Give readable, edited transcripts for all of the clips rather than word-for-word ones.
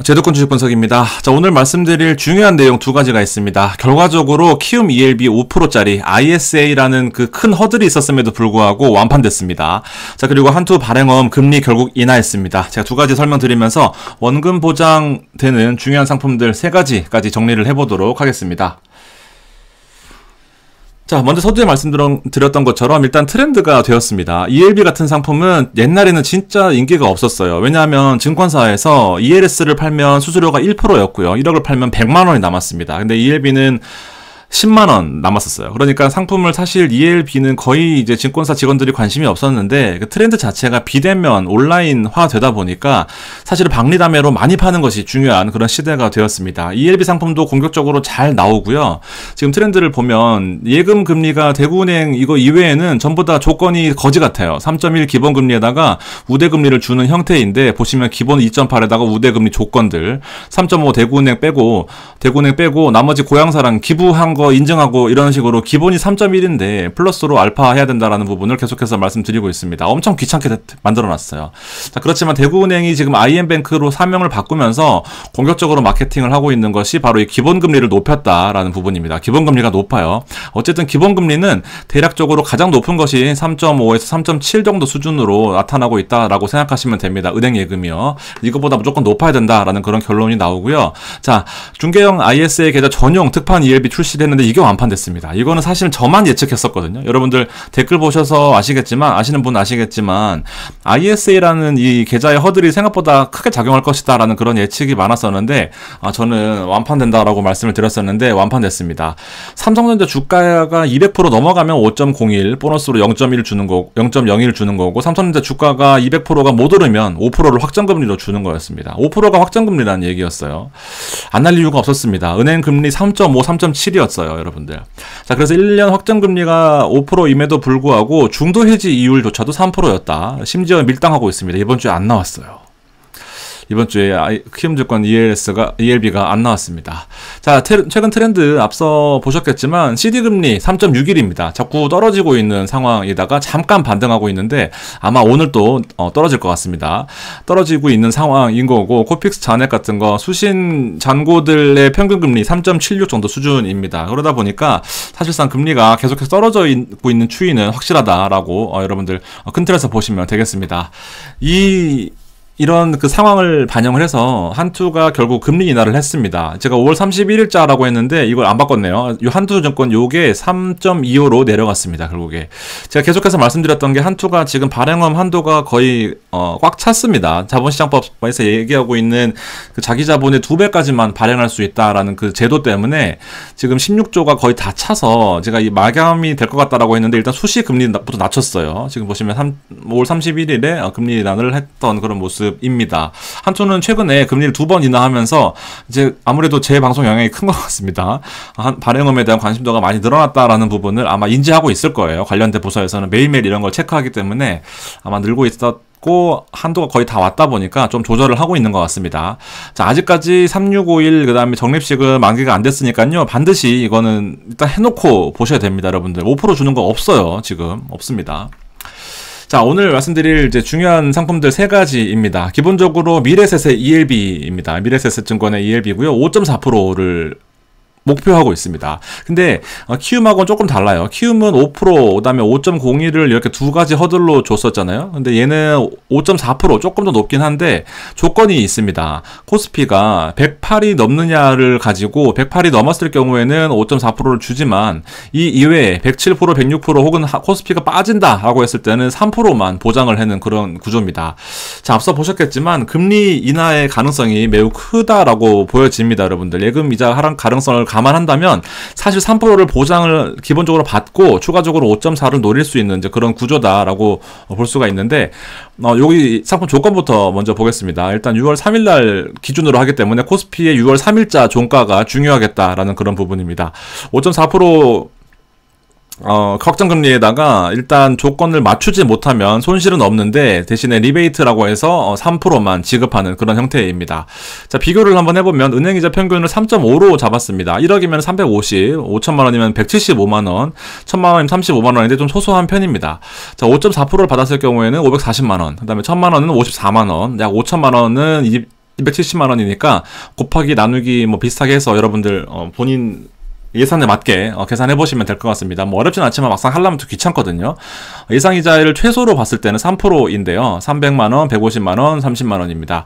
제도권 주식 분석입니다. 자, 오늘 말씀드릴 중요한 내용 두 가지가 있습니다. 결과적으로 키움 ELB 5%짜리 ISA라는 그 큰 허들이 있었음에도 불구하고 완판됐습니다. 자, 그리고 한투 발행엄 금리 결국 인하했습니다. 제가 두 가지 설명드리면서 원금 보장되는 중요한 상품들 세 가지까지 정리를 해보도록 하겠습니다. 자, 먼저 서두에 말씀드렸던 것처럼 일단 트렌드가 되었습니다. ELB 같은 상품은 옛날에는 진짜 인기가 없었어요. 왜냐하면 증권사에서 ELS를 팔면 수수료가 1%였고요. 1억을 팔면 100만 원이 남았습니다. 근데 ELB는 10만 원 남았었어요. 그러니까 상품을 사실 ELB는 거의 이제 증권사 직원들이 관심이 없었는데 그 트렌드 자체가 비대면 온라인화 되다 보니까 사실 박리담회로 많이 파는 것이 중요한 그런 시대가 되었습니다. ELB 상품도 공격적으로 잘 나오고요. 지금 트렌드를 보면 예금 금리가 대구은행 이거 이외에는 전부 다 조건이 거지 같아요. 3.1 기본 금리에다가 우대 금리를 주는 형태인데 보시면 기본 2.8에다가 우대 금리 조건들 3.5 대구은행 빼고 나머지 고향사랑 기부한 거 인증하고 이런 식으로 기본이 3.1인데 플러스로 알파 해야 된다라는 부분을 계속해서 말씀드리고 있습니다. 엄청 귀찮게 만들어놨어요. 자, 그렇지만 대구은행이 지금 IM뱅크로 사명을 바꾸면서 공격적으로 마케팅을 하고 있는 것이 바로 이 기본금리를 높였다라는 부분입니다. 기본금리가 높아요. 어쨌든 기본금리는 대략적으로 가장 높은 것이 3.5에서 3.7 정도 수준으로 나타나고 있다라고 생각하시면 됩니다. 은행 예금이요. 이거보다 무조건 높아야 된다라는 그런 결론이 나오고요. 자, 중개형 ISA 계좌 전용 특판 ELB 출시를 했는데 이게 완판됐습니다. 이거는 사실 저만 예측했었거든요. 여러분들 댓글 보셔서 아시는 분 아시겠지만 ISA라는 이 계좌의 허들이 생각보다 크게 작용할 것이다 라는 그런 예측이 많았었는데 저는 완판된다라고 말씀을 드렸었는데 완판됐습니다. 삼성전자 주가가 200% 넘어가면 5.01 보너스로 0.1 주는 거고 0.01 주는 거고 삼성전자 주가가 200%가 못 오르면 5%를 확정금리로 주는 거였습니다. 5%가 확정금리라는 얘기였어요. 안 할 이유가 없었습니다. 은행 금리 3.5, 3.7이었어요. 여러분들. 자, 그래서 1년 확정금리가 5%임에도 불구하고 중도 해지 이율조차도 3%였다. 심지어 밀당하고 있습니다. 이번 주에 안 나왔어요. 이번 주에 키움증권 ELB가 안 나왔습니다. 자, 최근 트렌드 앞서 보셨겠지만 CD금리 3.61입니다. 자꾸 떨어지고 있는 상황에다가 잠깐 반등하고 있는데 아마 오늘 또 떨어질 것 같습니다. 떨어지고 있는 상황인 거고 코픽스 잔액 같은 거 수신 잔고들의 평균금리 3.76 정도 수준입니다. 그러다 보니까 사실상 금리가 계속해서 떨어지고 있는 추이는 확실하다라고 여러분들 큰 틀에서 보시면 되겠습니다. 이런 그 상황을 반영을 해서 한투가 결국 금리 인하를 했습니다. 제가 5월 31일자라고 했는데 이걸 안 바꿨네요. 이 한투증권 요게 3.25로 내려갔습니다. 결국에. 제가 계속해서 말씀드렸던 게 한투가 지금 발행엄 한도가 거의 꽉 찼습니다. 자본시장법에서 얘기하고 있는 그 자기 자본의 2배까지만 발행할 수 있다라는 그 제도 때문에 지금 16조가 거의 다 차서 제가 이 마감이 될 것 같다라고 했는데 일단 수시 금리부터 낮췄어요. 지금 보시면 5월 31일에 금리 인하를 했던 그런 모습 입니다. 한투는 최근에 금리를 2번 인하하면서 이제 아무래도 제 방송 영향이 큰 것 같습니다. 발행엄에 대한 관심도가 많이 늘어났다라는 부분을 아마 인지하고 있을 거예요. 관련된 부서에서는 매일매일 이런 걸 체크하기 때문에 아마 늘고 있었고 한도가 거의 다 왔다 보니까 좀 조절을 하고 있는 것 같습니다. 자, 아직까지 3651 그 다음에 적립식은 만기가 안 됐으니까요. 반드시 이거는 일단 해놓고 보셔야 됩니다. 여러분들 5% 주는 거 없어요. 지금 없습니다. 자, 오늘 말씀드릴 이제 중요한 상품들 세 가지입니다. 기본적으로 미래세세 ELB입니다. 미래세세증권의 ELB고요. 5.4%를 목표하고 있습니다. 근데 키움하고는 조금 달라요. 키움은 5%, 그다음에 5.01을 이렇게 두 가지 허들로 줬었잖아요. 근데 얘는 5.4% 조금 더 높긴 한데 조건이 있습니다. 코스피가 108이 넘느냐를 가지고 108이 넘었을 경우에는 5.4%를 주지만 이 이외에 107%, 106% 혹은 코스피가 빠진다라고 했을 때는 3%만 보장을 하는 그런 구조입니다. 자, 앞서 보셨겠지만 금리 인하의 가능성이 매우 크다라고 보여집니다. 여러분들. 예금 이자 하락 가능성을 감안한다면 사실 3%를 보장을 기본적으로 받고 추가적으로 5.4를 노릴 수 있는 이제 그런 구조다라고 볼 수가 있는데 여기 상품 조건부터 먼저 보겠습니다. 일단 6월 3일 날 기준으로 하기 때문에 코스피의 6월 3일자 종가가 중요하겠다라는 그런 부분입니다. 5.4% 확정금리에다가 일단 조건을 맞추지 못하면 손실은 없는데 대신에 리베이트라고 해서 3%만 지급하는 그런 형태입니다. 자, 비교를 한번 해보면 은행이자 평균을 3.5로 잡았습니다. 1억이면 350, 5천만 원이면 175만 원, 1천만 원이면 35만 원인데 좀 소소한 편입니다. 자, 5.4%를 받았을 경우에는 540만 원, 그 다음에 1천만 원은 54만 원, 약 5천만 원은 270만 원이니까 곱하기 나누기 뭐 비슷하게 해서 여러분들 본인 예산에 맞게 계산해 보시면 될 것 같습니다. 뭐 어렵진 않지만 막상 하려면 또 귀찮거든요. 예상이자를 최소로 봤을 때는 3%인데요. 300만원, 150만원, 30만원입니다.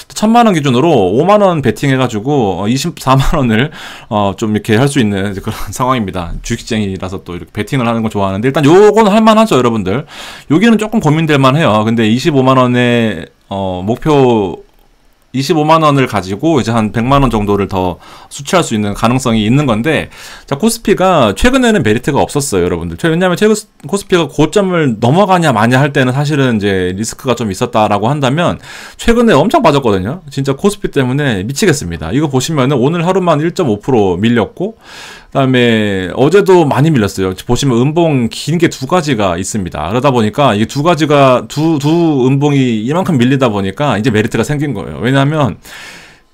1000만원 기준으로 5만원 베팅해가지고 24만원을 좀 이렇게 할 수 있는 그런 상황입니다. 주식쟁이라서 또 이렇게 베팅을 하는 거 좋아하는데 일단 요건 할만하죠, 여러분들. 여기는 조금 고민될 만해요. 근데 25만원의 목표 25만원을 가지고 이제 한 100만원 정도를 더 수취할 수 있는 가능성이 있는 건데, 자, 코스피가 최근에는 메리트가 없었어요, 여러분들. 왜냐면 코스피가 고점을 넘어가냐 마냐 할 때는 사실은 이제 리스크가 좀 있었다라고 한다면, 최근에 엄청 빠졌거든요. 진짜 코스피 때문에 미치겠습니다. 이거 보시면은 오늘 하루만 1.5% 밀렸고, 그다음에 어제도 많이 밀렸어요. 보시면 음봉 긴 게 두 가지가 있습니다. 그러다 보니까 이 두 가지가 두 음봉이 이만큼 밀리다 보니까 이제 메리트가 생긴 거예요. 왜냐하면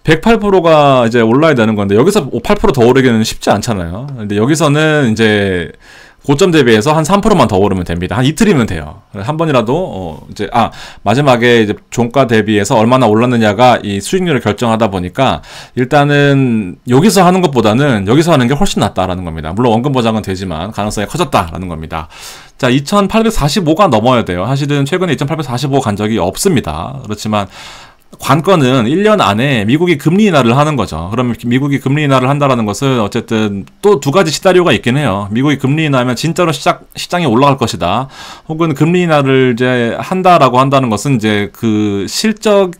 108%가 이제 올라야 되는 건데 여기서 8%더 오르기는 쉽지 않잖아요. 근데 여기서는 이제 고점 대비해서 한 3%만 더 오르면 됩니다. 한 이틀이면 돼요. 한 번이라도 이제 마지막에 이제 종가 대비해서 얼마나 올랐느냐가 이 수익률을 결정하다 보니까 일단은 여기서 하는 것보다는 여기서 하는 게 훨씬 낫다라는 겁니다. 물론 원금 보장은 되지만 가능성이 커졌다라는 겁니다. 자, 2845가 넘어야 돼요. 사실은 최근에 2845 간 적이 없습니다. 그렇지만 관건은 1년 안에 미국이 금리 인하를 하는 거죠. 그러면 미국이 금리 인하를 한다라는 것은 어쨌든 또 두 가지 시나리오가 있긴 해요. 미국이 금리 인하하면 진짜로 시장이 올라갈 것이다. 혹은 금리 인하를 이제 한다라고 한다는 것은 이제 그 실적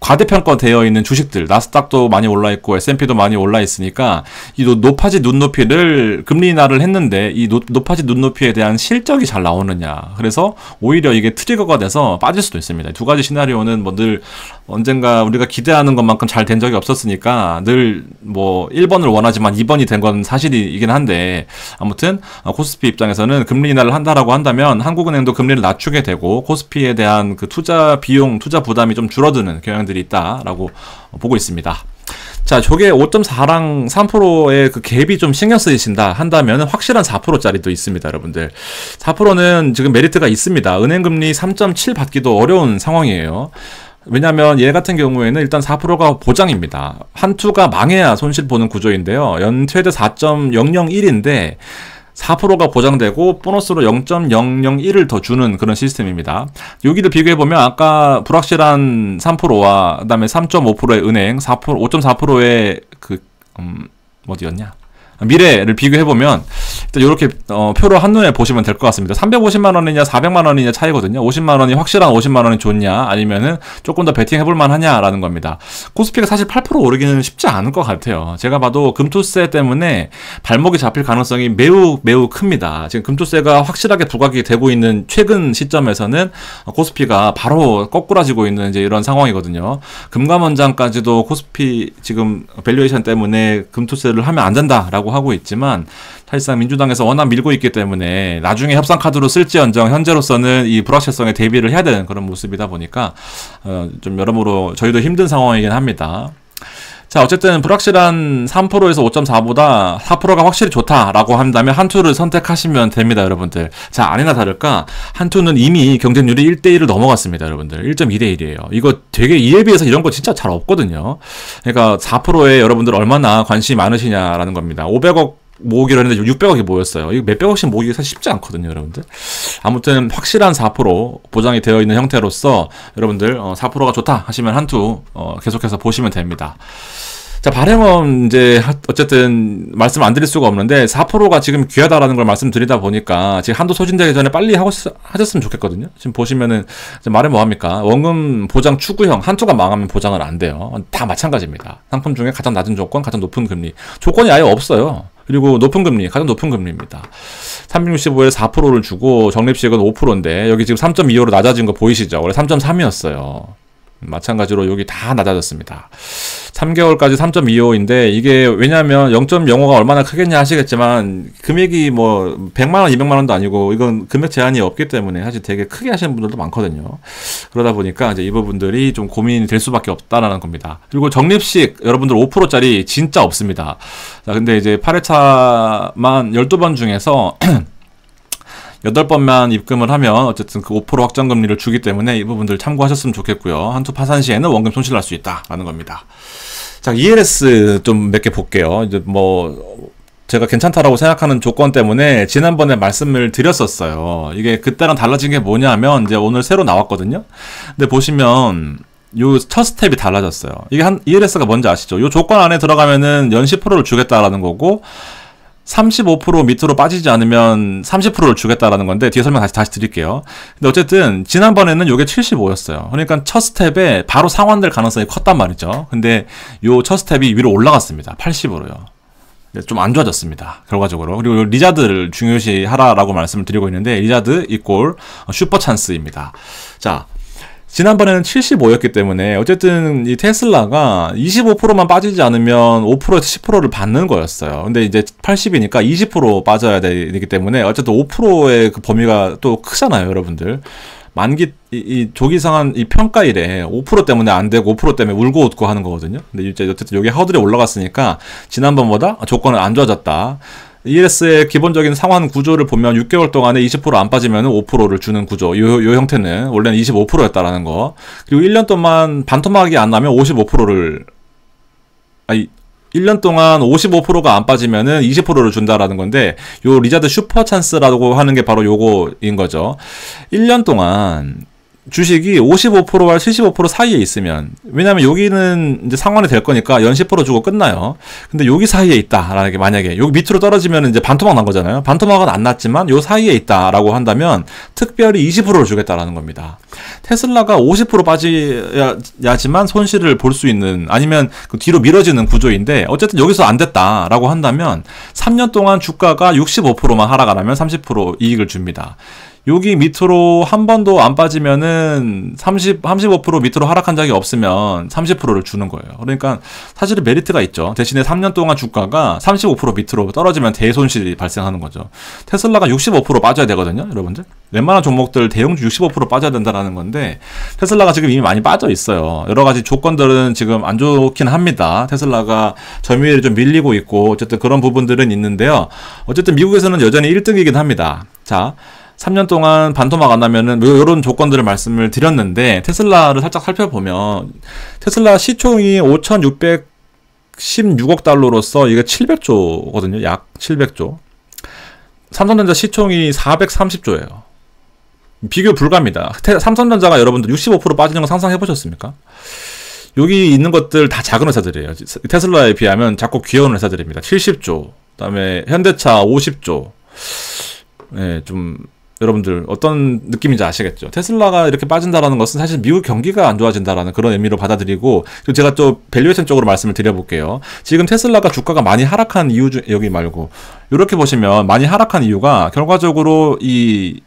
과대평가되어 있는 주식들, 나스닥도 많이 올라 있고 S&P도 많이 올라 있으니까 이 높아진 눈높이를 금리 인하를 했는데 이 높아진 눈높이에 대한 실적이 잘 나오느냐. 그래서 오히려 이게 트리거가 돼서 빠질 수도 있습니다. 두 가지 시나리오는 뭐 늘 언젠가 우리가 기대하는 것만큼 잘 된 적이 없었으니까 늘 뭐 1번을 원하지만 2번이 된 건 사실이긴 한데, 아무튼 코스피 입장에서는 금리 인하를 한다라고 한다면 한국은행도 금리를 낮추게 되고 코스피에 대한 그 투자 비용, 투자 부담이 좀 줄어드는 경향들이 있다라고 보고 있습니다. 자, 저게 5.4랑 3%의 그 갭이 좀 신경 쓰이신다 한다면 확실한 4%짜리도 있습니다, 여러분들. 4%는 지금 메리트가 있습니다. 은행금리 3.7 받기도 어려운 상황이에요. 왜냐하면 얘 같은 경우에는 일단 4%가 보장입니다. 한투가 망해야 손실 보는 구조인데요. 연 최대 4.001인데 4%가 보장되고 보너스로 0.001을 더 주는 그런 시스템입니다. 여기를 비교해보면 아까 불확실한 3%와 그 다음에 3.5%의 은행, 5.4%의 어디였냐? 미래를 비교해보면 일단 이렇게 표로 한눈에 보시면 될 것 같습니다. 350만원이냐 400만원이냐 차이거든요. 50만원이 확실한 50만원이 좋냐 아니면은 조금 더 베팅해볼만 하냐라는 겁니다. 코스피가 사실 8% 오르기는 쉽지 않을 것 같아요. 제가 봐도 금투세 때문에 발목이 잡힐 가능성이 매우 큽니다. 지금 금투세가 확실하게 부각이 되고 있는 최근 시점에서는 코스피가 바로 거꾸라지고 있는 이제 이런 상황이거든요. 금감원장까지도 코스피 지금 밸류에이션 때문에 금투세를 하면 안 된다라고 하고 있지만 사실상 민주당에서 워낙 밀고 있기 때문에 나중에 협상 카드로 쓸지언정 현재로서는 이 불확실성에 대비를 해야 되는 그런 모습이다 보니까 좀 여러모로 저희도 힘든 상황이긴 합니다. 자, 어쨌든 불확실한 3%에서 5.4보다 4%가 확실히 좋다라고 한다면 한투를 선택하시면 됩니다, 여러분들. 자, 아니나 다를까 한투는 이미 경쟁률이 1대1을 넘어갔습니다, 여러분들. 1.2대1이에요. 이거 되게 이에 비해서 이런 거 진짜 잘 없거든요. 그러니까 4%에 여러분들 얼마나 관심이 많으시냐라는 겁니다. 500억 모으기로 했는데 600억이 모였어요. 이거 몇백억씩 모으기가 사실 쉽지 않거든요, 여러분들. 아무튼 확실한 4% 보장이 되어 있는 형태로서 여러분들 4%가 좋다 하시면 한투 계속해서 보시면 됩니다. 자, 발행원 이제 어쨌든 말씀 안 드릴 수가 없는데 4%가 지금 귀하다라는 걸 말씀드리다 보니까 지금 한도 소진되기 전에 빨리 하셨으면 좋겠거든요. 지금 보시면은 말해 뭐합니까? 원금 보장 추구형, 한투가 망하면 보장을 안 돼요. 다 마찬가지입니다. 상품 중에 가장 낮은 조건, 가장 높은 금리. 조건이 아예 없어요. 그리고 높은 금리, 가장 높은 금리입니다. 365에 4%를 주고 적립식은 5%인데 여기 지금 3.25로 낮아진 거 보이시죠? 원래 3.3이었어요. 마찬가지로 여기 다 낮아졌습니다. 3개월까지 3.25인데 이게 왜냐하면 0.05가 얼마나 크겠냐 하시겠지만 금액이 뭐 100만원, 200만원도 아니고 이건 금액 제한이 없기 때문에 사실 되게 크게 하시는 분들도 많거든요. 그러다 보니까 이제 이 부분들이 좀 고민이 될 수밖에 없다라는 겁니다. 그리고 적립식 여러분들 5%짜리 진짜 없습니다. 자, 근데 이제 8회차만 12번 중에서 8번만 입금을 하면 어쨌든 그 5% 확정금리를 주기 때문에 이 부분들 참고하셨으면 좋겠고요. 한투 파산 시에는 원금 손실날 수 있다라는 겁니다. 자, ELS 좀 몇 개 볼게요. 이제 뭐 제가 괜찮다라고 생각하는 조건 때문에 지난번에 말씀을 드렸었어요. 이게 그때랑 달라진 게 뭐냐면 이제 오늘 새로 나왔거든요. 근데 보시면 요 첫 스텝이 달라졌어요. 이게 ELS가 뭔지 아시죠? 요 조건 안에 들어가면은 연시 프로를 주겠다라는 거고 35% 밑으로 빠지지 않으면 30%를 주겠다라는 건데 뒤에 설명 다시 드릴게요. 근데 어쨌든 지난번에는 요게 75였어요. 그러니까 첫 스텝에 바로 상환될 가능성이 컸단 말이죠. 근데 요 첫 스텝이 위로 올라갔습니다. 80으로요. 좀 안 좋아졌습니다. 결과적으로. 그리고 리자드를 중요시 하라라고 말씀을 드리고 있는데 리자드 이꼴 슈퍼 찬스입니다. 자, 지난번에는 75였기 때문에 어쨌든 이 테슬라가 25%만 빠지지 않으면 5%에서 10%를 받는 거였어요. 근데 이제 80이니까 20% 빠져야 되기 때문에 어쨌든 5%의 그 범위가 또 크잖아요, 여러분들. 만기 이 조기 상한 이 평가일에 5% 때문에 안 되고 5% 때문에 울고 웃고 하는 거거든요. 근데 이제 어쨌든 여기 허들이 올라갔으니까 지난번보다 조건은 안 좋아졌다. ELS의 기본적인 상환 구조를 보면 6개월 동안에 20% 안 빠지면 5%를 주는 구조. 요 형태는 원래는 25%였다라는 거. 그리고 1년 동안 반토막이 안 나면 55%를 1년 동안 55%가 안 빠지면은 20%를 준다라는 건데, 요 리자드 슈퍼 찬스라고 하는 게 바로 요거인 거죠. 1년 동안 주식이 55%와 75% 사이에 있으면, 왜냐면 여기는 이제 상환이 될 거니까 연 10% 주고 끝나요. 근데 여기 사이에 있다라는 게 만약에 여기 밑으로 떨어지면 이제 반토막 난 거잖아요. 반토막은 안 났지만 요 사이에 있다라고 한다면 특별히 20%를 주겠다라는 겁니다. 테슬라가 50% 빠져야지만 손실을 볼 수 있는, 아니면 그 뒤로 미뤄지는 구조인데 어쨌든 여기서 안 됐다라고 한다면 3년 동안 주가가 65%만 하락을 하면 30% 이익을 줍니다. 여기 밑으로 한 번도 안 빠지면은 35% 밑으로 하락한 적이 없으면 30%를 주는 거예요. 그러니까 사실은 메리트가 있죠. 대신에 3년 동안 주가가 35% 밑으로 떨어지면 대손실이 발생하는 거죠. 테슬라가 65% 빠져야 되거든요, 여러분들. 웬만한 종목들 대형주 65% 빠져야 된다라는 건데 테슬라가 지금 이미 많이 빠져 있어요. 여러 가지 조건들은 지금 안 좋긴 합니다. 테슬라가 점유율이 좀 밀리고 있고 어쨌든 그런 부분들은 있는데요. 어쨌든 미국에서는 여전히 1등이긴 합니다. 자, 3년 동안 반토막 안 나면은 이런 조건들을 말씀을 드렸는데, 테슬라를 살짝 살펴보면 테슬라 시총이 5,616억 달러로서 이게 700조거든요. 약 700조. 삼성전자 시총이 430조예요. 비교 불가입니다. 삼성전자가 여러분들 65% 빠지는 거 상상해 보셨습니까? 여기 있는 것들 다 작은 회사들이에요. 테슬라에 비하면 작고 귀여운 회사들입니다. 70조. 그다음에 현대차 50조. 네, 좀 여러분들 어떤 느낌인지 아시겠죠? 테슬라가 이렇게 빠진다라는 것은 사실 미국 경기가 안 좋아진다라는 그런 의미로 받아들이고, 그리고 제가 또 밸류에이션 쪽으로 말씀을 드려볼게요. 지금 테슬라가 주가가 많이 하락한 이유 중, 여기 말고 이렇게 보시면 많이 하락한 이유가 결과적으로 이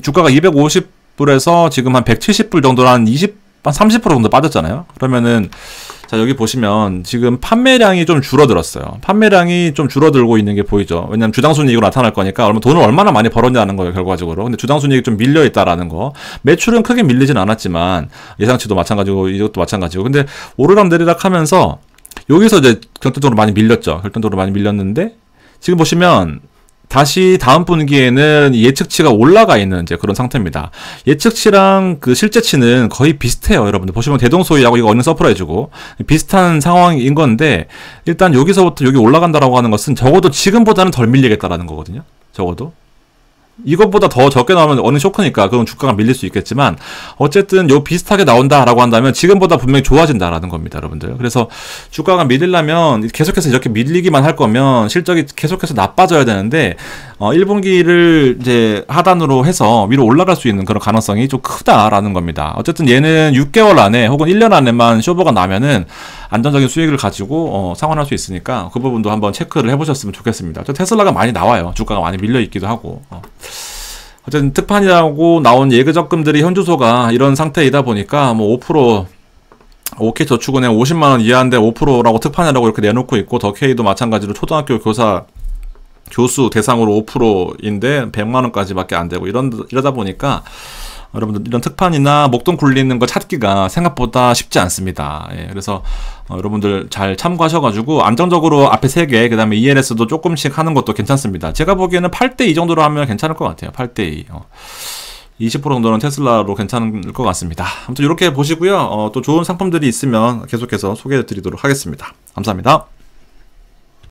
주가가 250불에서 지금 한 170불 정도로 한 30% 정도 빠졌잖아요. 그러면은 자, 여기 보시면 지금 판매량이 좀 줄어들었어요. 판매량이 좀 줄어들고 있는 게 보이죠. 왜냐면 주당순이익으로 나타날 거니까 돈을 얼마나 많이 벌었냐는 거예요, 결과적으로. 근데 주당순이익이 좀 밀려 있다라는 거. 매출은 크게 밀리진 않았지만 예상치도 마찬가지고 이것도 마찬가지고. 근데 오르락 내리락 하면서 여기서 이제 결정적으로 많이 밀렸죠. 결정적으로 많이 밀렸는데 지금 보시면 다시 다음 분기에는 예측치가 올라가 있는 이제 그런 상태입니다. 예측치랑 그 실제치는 거의 비슷해요, 여러분들. 보시면 대동소이하고 이거 어닝 서프라이즈고 비슷한 상황인 건데, 일단 여기서부터 여기 올라간다라고 하는 것은 적어도 지금보다는 덜 밀리겠다라는 거거든요. 적어도. 이것보다 더 적게 나오면 어느 쇼크니까 그럼 주가가 밀릴 수 있겠지만 어쨌든 요 비슷하게 나온다라고 한다면 지금보다 분명히 좋아진다라는 겁니다, 여러분들. 그래서 주가가 밀리려면 계속해서 이렇게 밀리기만 할 거면 실적이 계속해서 나빠져야 되는데 1분기를 이제 하단으로 해서 위로 올라갈 수 있는 그런 가능성이 좀 크다라는 겁니다. 어쨌든 얘는 6개월 안에 혹은 1년 안에만 쇼버가 나면은 안정적인 수익을 가지고 상환할 수 있으니까 그 부분도 한번 체크를 해보셨으면 좋겠습니다. 테슬라가 많이 나와요. 주가가 많이 밀려 있기도 하고. 어쨌든 특판이라고 나온 예금적금들이 현주소가 이런 상태이다 보니까 뭐 5% OK저축은행 50만원 이하인데 5%라고 특판이라고 이렇게 내놓고 있고, 더케이도 마찬가지로 초등학교 교수 대상으로 5%인데 100만원까지밖에 안 되고 이러다 보니까 여러분들 이런 특판이나 목돈 굴리는 거 찾기가 생각보다 쉽지 않습니다. 예, 그래서 여러분들 잘 참고하셔가지고 안정적으로 앞에 3개, 그 다음에 ELS도 조금씩 하는 것도 괜찮습니다. 제가 보기에는 8대2 정도로 하면 괜찮을 것 같아요. 8대2. 20% 정도는 테슬라로 괜찮을 것 같습니다. 아무튼 이렇게 보시고요. 또 좋은 상품들이 있으면 계속해서 소개해 드리도록 하겠습니다. 감사합니다.